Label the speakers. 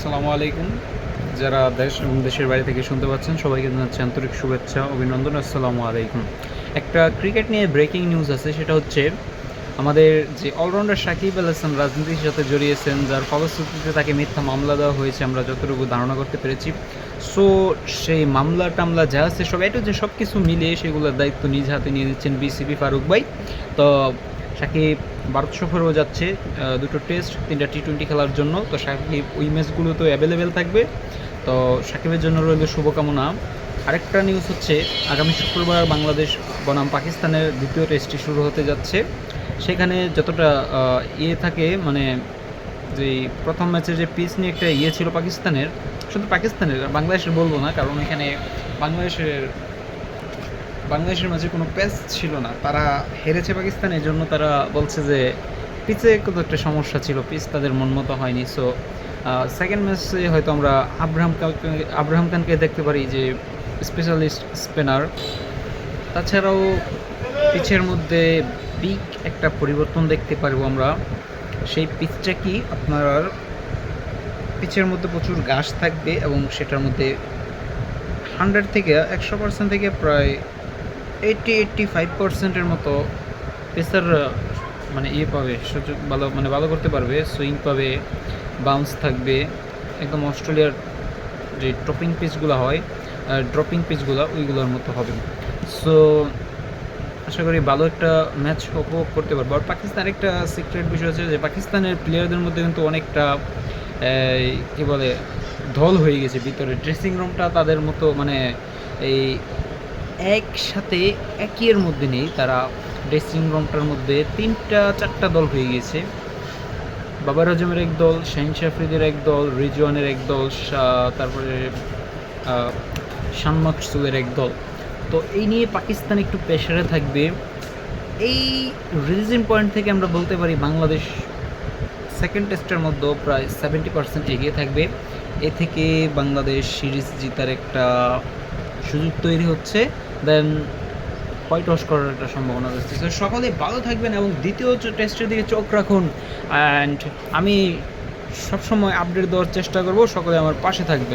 Speaker 1: আসসালামু আলাইকুম। যারা দেশ এবং দেশের বাইরে থেকে শুনতে পাচ্ছেন সবাইকে জানাচ্ছি আন্তরিক শুভেচ্ছা, অভিনন্দন। আসসালামু আলাইকুম। একটা ক্রিকেট নিয়ে ব্রেকিং নিউজ আছে, সেটা হচ্ছে আমাদের যে অলরাউন্ডার সাকিব আল হাসান রাজনীতির সাথে জড়িয়েছেন, যার ফলশ্রুতিতে তাকে মিথ্যা মামলা দেওয়া হয়েছে আমরা যতটুকু ধারণা করতে পেরেছি। সো সেই মামলা টামলা যা আছে সব একটু যে সব কিছু মিলিয়ে সেগুলোর দায়িত্ব নিজ হাতে নিয়ে নিচ্ছেন বিসিবি ফারুক ভাই। তো সাকিব ভারত সফরেও যাচ্ছে, দুটো টেস্ট 3টা টি-20 খেলার জন্য। তো সাকিব ওই ম্যাচগুলো তো অ্যাভেলেবেল থাকবে। তো সাকিবের জন্য রইল শুভকামনা। আরেকটা নিউজ হচ্ছে আগামী শুক্রবার বাংলাদেশ বনাম পাকিস্তানের দ্বিতীয় টেস্টটি শুরু হতে যাচ্ছে। সেখানে যতটা থাকে, মানে যেই প্রথম ম্যাচের যে পিচ নিয়ে একটা ছিল পাকিস্তানের, শুধু পাকিস্তানের, বাংলাদেশের বলবো না, কারণ এখানে বাংলাদেশের বাংলাদেশের মাঝে কোনো প্যাচ ছিল না। তারা হেরেছে পাকিস্তানের জন্য, তারা বলছে যে পিচে কত একটা সমস্যা ছিল, পিচ তাদের মন মতো হয়নি। সো সেকেন্ড ম্যাচে হয়তো আমরা আব্রাহাম খানকে দেখতে পারি, যে স্পেশালিস্ট স্পিনার। তাছাড়াও পিচের মধ্যে বিগ একটা পরিবর্তন দেখতে পারবো আমরা। সেই পিচটা কি, আপনার পিচের মধ্যে প্রচুর ঘাস থাকবে এবং সেটার মধ্যে 100 থেকে 100% থেকে প্রায় 85%-এর মতো পেসার মানে পাবে, সুযোগ ভালো করতে পারবে, সুইং পাবে, বাউন্স থাকবে। একদম অস্ট্রেলিয়ার যে ড্রপিং পিচগুলো হয়, ড্রপিং পিচগুলো ওইগুলোর মতো হবে। সো আশা করি ভালো একটা ম্যাচ উপভোগ করতে পারবো। আর পাকিস্তানের একটা সিক্রেট বিষয় আছে যে পাকিস্তানের প্লেয়ারদের মধ্যে কিন্তু অনেকটা কী বলে ঢল হয়ে গেছে ভিতরে। ড্রেসিং রুমটা তাদের মতো মানে এই একসাথে একের মধ্যে নেই। তারা ড্রেসিং রুমটার মধ্যে 3টা-4টা দল হয়ে গেছে। বাবার আজমের এক দল, শাহিন শাফরিদের এক দল, রিজওয়ানের এক দল, তারপরে শান মাকসুদের এক দল। তো এই নিয়ে পাকিস্তান একটু প্রেশারে থাকবে। এই রিলিজিং পয়েন্ট থেকে আমরা বলতে পারি বাংলাদেশ সেকেন্ড টেস্টের মধ্যে প্রায় 70% এগিয়ে থাকবে। এ থেকে বাংলাদেশ সিরিজ জিতার একটা সুযোগ তৈরি হচ্ছে। দেন হোয়াইট ওয়াশ করার একটা সম্ভাবনা রয়েছে। তো সকলে ভালো থাকবেন এবং দ্বিতীয় টেস্টের দিকে চোখ রাখুন। অ্যান্ড আমি সবসময় আপডেট দেওয়ার চেষ্টা করব, সকলে আমার পাশে থাকবেন।